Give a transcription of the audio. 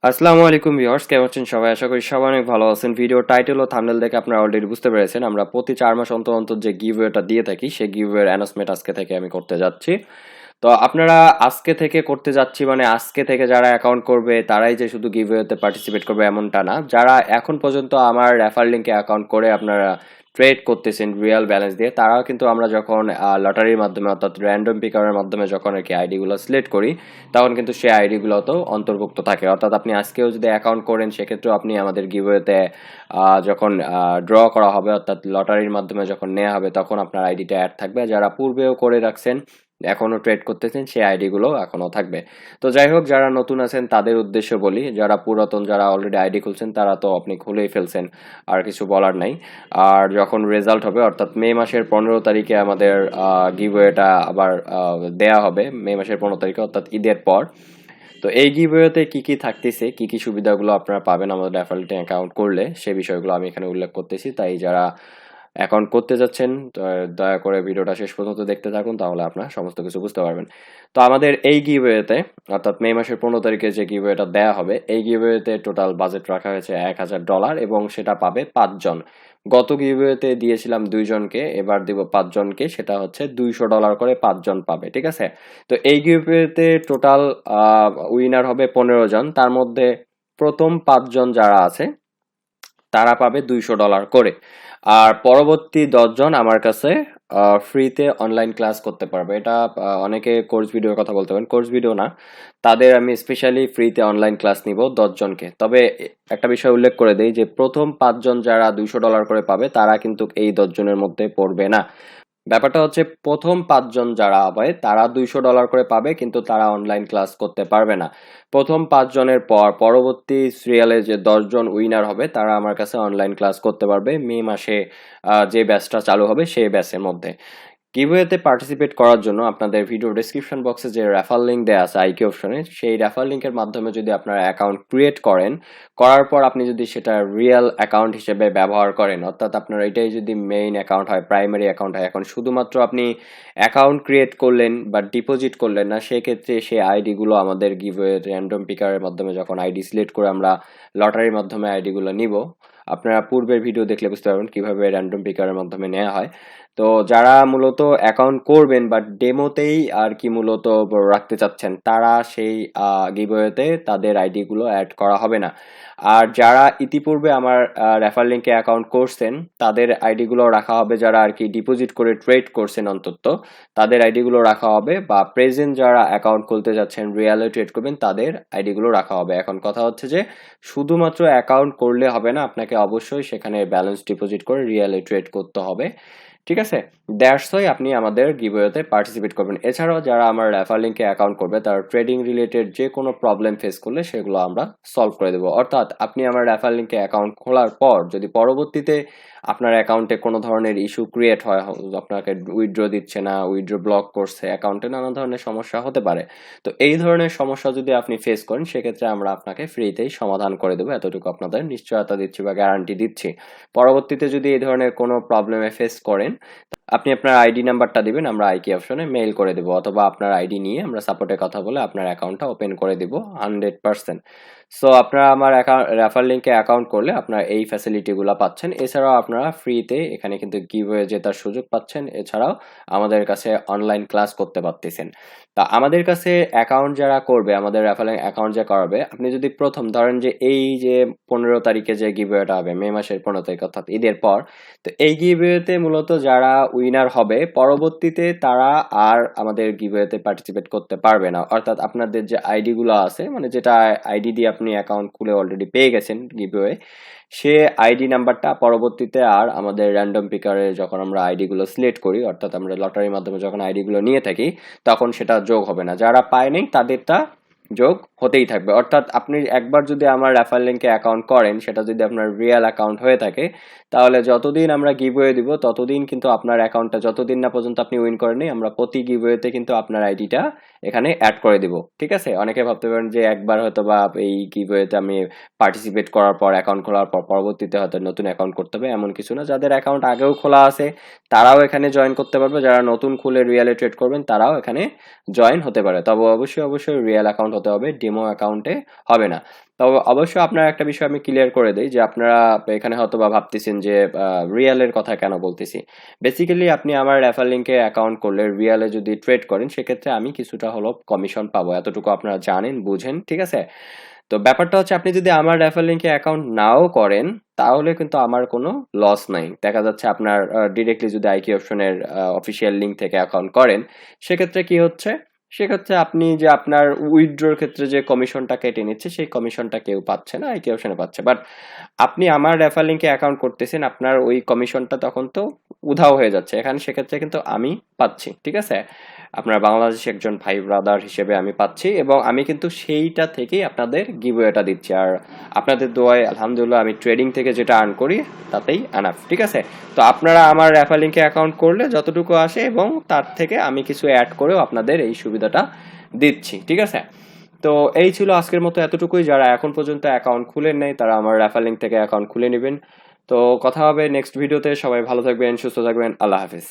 আসসালামু আলাইকুম ভিউয়ার্স, কেমন আছেন সবাই? আশা করি সবাই অনেক ভালো আছেন। ভিডিও টাইটেল ও থাম্বনেল দেখে আপনারা অলরেডি বুঝতে পেরেছেন আমরা প্রতি 4 মাস অন্তর অন্তর যে গিভওয়েটা দিয়ে থাকি সেই গিভওয়ের অ্যানাউন্সমেন্ট আজকে থেকে আমি করতে যাচ্ছি। তো আপনারা আজকে থেকে করতে যাচ্ছি মানে আজকে থেকে যারা অ্যাকাউন্ট করবে তারাই যে শুধু গিভওয়েতে পার্টিসিপেট করবে এমনটা না। যারা এখন পর্যন্ত আমার রেফার লিংকে অ্যাকাউন্ট করে আপনারা ট্রেড করতেছেন রিয়েল ব্যালেন্স দিয়ে, তারাও কিন্তু আমরা যখন লটারির মাধ্যমে অর্থাৎ র্যান্ডম পিকারের মাধ্যমে যখন আর কি আইডিগুলো সিলেক্ট করি, তখন কিন্তু সেই আইডিগুলোতেও অন্তর্ভুক্ত থাকে। অর্থাৎ আপনি আজকেও যদি অ্যাকাউন্ট করেন সেক্ষেত্রেও আপনি আমাদের গিভওয়েতে যখন ড্র করা হবে অর্থাৎ লটারির মাধ্যমে যখন নেওয়া হবে তখন আপনার আইডিটা অ্যাড থাকবে। যারা পূর্বেও করে রাখছেন, এখনো ট্রেড করতেছেন, সেই আইডিগুলো এখনো থাকবে। তো যাই হোক, যারা নতুন আছেন তাদের উদ্দেশ্যে বলি, যারা পুরাতন যারা অলরেডি আইডি খুলছেন তারা তো আপনি খুলেই ফেলছেন, আর কিছু বলার নাই। আর যখন রেজাল্ট হবে অর্থাৎ মে মাসের 15 তারিখে আমাদের গিভওয়েটা আবার দেয়া হবে, মে মাসের 15 তারিখে অর্থাৎ ঈদের পর। তো এই গিভওয়েতে কি কি থাকতেছে, কি কি সুবিধাগুলো আপনারা পাবেন আমাদের রেফারেল অ্যাকাউন্ট করলে, সেই বিষয়গুলো আমি এখানে উল্লেখ করতেছি। তাই যারা অ্যাকাউন্ট করতে যাচ্ছেন দয়া করে ভিডিওটা শেষ পর্যন্ত দেখতে থাকুন, তাহলে আপনারা সমস্ত কিছু বুঝতে পারবেন। তো আমাদের এই গিভওয়েতে অর্থাৎ মে মাসের 15 তারিখে যে গিভওয়েটা দেওয়া হবে, এই গিভওয়েতে টোটাল বাজেট রাখা হয়েছে $1000 এবং সেটা পাবে 5 জন। গত গিভওয়েতে দিয়েছিলাম 2 জনকে, এবার দিব 5 জনকে, সেটা হচ্ছে $200 করে 5 জন পাবে, ঠিক আছে? তো এই গিভওয়েতে টোটাল উইনার হবে 15 জন। তার মধ্যে প্রথম 5 জন যারা আছে তারা পাবে $200 করে। আর পরবর্তী 10 জন আমার কাছে ফ্রিতে অনলাইন ক্লাস করতে পারবে। এটা অনেকে কোর্স ভিডিওর কথা বলতে পারেন, কোর্স ভিডিও না, তাদের আমি স্পেশালি ফ্রিতে অনলাইন ক্লাস নিব 10 জনকে। তবে একটা বিষয় উল্লেখ করে দেই যে প্রথম 5 জন যারা $200 করে পাবে তারা কিন্তু এই 10 জনের মধ্যে পড়বে না। ব্যাপারটা হচ্ছে প্রথম 5 জন যারা হবে তারা $200 করে পাবে, কিন্তু তারা অনলাইন ক্লাস করতে পারবে না। প্রথম 5 জনের পর পরবর্তী সিরিয়ালে যে 10 জন উইনার হবে তারা আমার কাছে অনলাইন ক্লাস করতে পারবে মে মাসে যে ব্যাচটা চালু হবে সেই ব্যাচের মধ্যে। গিভওয়েতে পার্টিসিপেট করার জন্য আপনাদের ভিডিও ডেসক্রিপশন বক্সে যে রেফার লিঙ্ক দেওয়া আছে আইকিউ অপশনে, সেই রেফার লিঙ্কের মাধ্যমে যদি আপনারা অ্যাকাউন্ট ক্রিয়েট করেন, করার পর আপনি যদি সেটা রিয়েল অ্যাকাউন্ট হিসেবে ব্যবহার করেন, অর্থাৎ আপনার এটাই যদি মেইন অ্যাকাউন্ট হয়, প্রাইমারি অ্যাকাউন্ট হয়, এখন শুধুমাত্র আপনি অ্যাকাউন্ট ক্রিয়েট করলেন বা ডিপোজিট করলেন না, সেক্ষেত্রে সেই আইডিগুলো আমাদের গিভওয়ে র্যান্ডম পিকারের মাধ্যমে যখন আইডি সিলেক্ট করে আমরা লটারির মাধ্যমে আইডিগুলো নিব, আপনারা পূর্বের ভিডিও দেখলে বুঝতে পারবেন কিভাবে র্যান্ডম পিকারের মাধ্যমে নেওয়া হয়। তো যারা মূলত অ্যাকাউন্ট করবেন বা ডেমোতেই আর কি মূলত রাখতে চাচ্ছেন, তারা সেই গিভওয়েতে তাদের আইডিগুলো অ্যাড করা হবে না। আর যারা ইতিপূর্বে আমার রেফার লিঙ্কে অ্যাকাউন্ট করছেন তাদের আইডিগুলো রাখা হবে, যারা আর কি ডিপোজিট করে ট্রেড করছেন অন্তত তাদের আইডিগুলো রাখা হবে, বা প্রেজেন্ট যারা অ্যাকাউন্ট খুলতে যাচ্ছেন রিয়েলে ট্রেড করবেন তাদের আইডিগুলো রাখা হবে। এখন কথা হচ্ছে যে শুধুমাত্র অ্যাকাউন্ট করলে হবে না, আপনাকে অবশ্যই সেখানে ব্যালেন্স ডিপোজিট করে রিয়েলে ট্রেড করতে হবে, ঠিক আছে? দ্যাটস ওয়াই আপনি আমাদের গিভওয়েতে পার্টিসিপেট করবেন। এছাড়াও যারা আমার রেফার লিঙ্কে অ্যাকাউন্ট করবে তারা ট্রেডিং রিলেটেড যে কোনো প্রবলেম ফেস করলে সেগুলো আমরা সলভ করে দেবো। অর্থাৎ আপনি আমার রেফার লিঙ্কে অ্যাকাউন্ট খোলার পর যদি পরবর্তীতে আপনার অ্যাকাউন্টে কোনো ধরনের ইস্যু ক্রিয়েট হয়, আপনাকে উইথড্র দিচ্ছে না, উইথড্র ব্লক করছে, অ্যাকাউন্টে নানা ধরনের সমস্যা হতে পারে, তো এই ধরনের সমস্যা যদি আপনি ফেস করেন সেক্ষেত্রে আমরা আপনাকে ফ্রিতেই সমাধান করে দেবো, এতটুকু আপনাদের নিশ্চয়তা দিচ্ছি বা গ্যারান্টি দিচ্ছি। পরবর্তীতে যদি এই ধরনের কোনো প্রবলেমে ফেস করেন, আপনি আপনার আইডি নাম্বারটা দিবেন, আমরা আইকি অপশনে মেইল করে দেবো, অথবা আপনার আইডি নিয়ে আমরা সাপোর্টে কথা বলে আপনার অ্যাকাউন্টটা ওপেন করে দিব 100%। সো আপনারা আমার রেফার লিঙ্কে অ্যাকাউন্ট করলে আপনারা এই ফ্যাসিলিটিগুলো পাচ্ছেন। এছাড়াও আপনারা ফ্রিতে এখানে কিন্তু গিভওয়ে জেতার সুযোগ পাচ্ছেন। এছাড়াও আমাদের কাছে অনলাইন ক্লাস করতে পারতেছেন। তা আমাদের কাছে অ্যাকাউন্ট যারা করবে, আমাদের রেফারেল অ্যাকাউন্ট যা করাবে, আপনি যদি প্রথম ধরেন যে এই যে 15 তারিখে যে গিভওয়েটা হবে মে মাসের 15 তারিখ অর্থাৎ ঈদের পর, তো এই গিভওয়েতে মূলত যারা উইনার হবে পরবর্তীতে তারা আর আমাদের গিভওয়েতে পার্টিসিপেট করতে পারবে না। অর্থাৎ আপনাদের যে আইডি গুলো আছে, মানে যেটা আইডি দিয়ে আপনি অ্যাকাউন্ট খুলে অলরেডি পেয়ে গেছেন গিভওয়ে, সে আইডি নাম্বারটা পরবর্তীতে আর আমাদের র্যান্ডম পিকারে যখন আমরা আইডি গুলো সিলেক্ট করি, অর্থাৎ আমরা লটারির মাধ্যমে যখন আইডি গুলো নিয়ে থাকি, তখন সেটা যোগ হবে না। যারা পায় নাই তাদেরটা যোগ হতেই থাকবে। অর্থাৎ আপনি একবার যদি আমার রেফার লিঙ্কে অ্যাকাউন্ট করেন, সেটা যদি আপনার রিয়েল অ্যাকাউন্ট হয়ে থাকে, তাহলে যতদিন আমরা গিভওয়ে দিব ততদিন কিন্তু আপনার অ্যাকাউন্টটা, যতদিন না পর্যন্ত আপনি উইন করেননি, আমরা প্রতি গিভওয়েতে কিন্তু আপনার আইডিটা এখানে অ্যাড করে দিব, ঠিক আছে? অনেকে ভাবতে পারেন যে একবার হয়তো বা এই গিভওয়েতে আমি পার্টিসিপেট করার পর, অ্যাকাউন্ট খোলার পর পরবর্তীতে হয়তো নতুন অ্যাকাউন্ট করতে হবে, এমন কিছু না। যাদের অ্যাকাউন্ট আগেও খোলা আছে তারাও এখানে জয়েন করতে পারবে, যারা নতুন খুলে রিয়েলে ট্রেড করবেন তারাও এখানে জয়েন হতে পারে। তবে অবশ্যই রিয়েল অ্যাকাউন্ট হতে হবে, ডেমো অ্যাকাউন্টে হবে না। তো অবশ্যই আপনার একটা বিষয় আমি ক্লিয়ার করে দেই যে আপনারা এখানে হয়তোবা ভাবতেছেন যে রিয়ালের কথা কেন বলতেছি। বেসিক্যালি আপনি আমার রেফার লিংকে অ্যাকাউন্ট করলে রিয়ালে যদি ট্রেড করেন সেক্ষেত্রে আমি কিছুটা হলেও কমিশন পাবো। এতটুকু আপনারা জানেন, বুঝেন, ঠিক আছে? তো ব্যাপারটা হচ্ছে আপনি যদি আমার রেফার লিংকে অ্যাকাউন্ট নাও করেন তাহলে কিন্তু আমার কোনো লস নাই। দেখা যাচ্ছে আপনার ডিরেক্টলি যদি আইকিউ অপশনের অফিসিয়াল লিংক থেকে অ্যাকাউন্ট করেন সেক্ষেত্রে কি হচ্ছে, সেক্ষেত্রে আপনি যে আপনার উইথড্রর ক্ষেত্রে যে কমিশনটা কেটে নিচ্ছে সেই কমিশনটা কেউ পাচ্ছে না, আইকিউ অপশনে পাচ্ছে। বাট আপনি আমার রেফার লিংকে অ্যাকাউন্ট করতেছেন, আপনার ওই কমিশনটা তখন তো উধাও হয়ে যাচ্ছে এখানে, সেক্ষেত্রে কিন্তু আমি পাচ্ছি, ঠিক আছে? আপনার বাংলাদেশি একজন ভাই ব্রাদার হিসেবে আমি পাচ্ছি এবং আমি কিন্তু সেইটা থেকেই আপনাদের গিভওয়েটা দিচ্ছি। আর আপনাদের দোয়ায় আলহামদুলিল্লাহ আমি ট্রেডিং থেকে যেটা আর্ন করি তাতেই এনাফ, ঠিক আছে? তো আপনারা আমার রেফার লিংকে অ্যাকাউন্ট করলে যতটুকু আসে এবং তার থেকে আমি কিছু অ্যাড করেও আপনাদের এই সুবিধাটা দিচ্ছি, ঠিক আছে? তো এই ছিল আজকের মতো এতটুকুই। যারা এখন পর্যন্ত অ্যাকাউন্ট খুলেন নাই তারা আমার রেফার লিংক থেকে অ্যাকাউন্ট খুলে নেবেন। তো কথা হবে নেক্সট ভিডিওতে। সবাই ভালো থাকবেন, সুস্থ থাকবেন। আল্লাহ হাফিজ।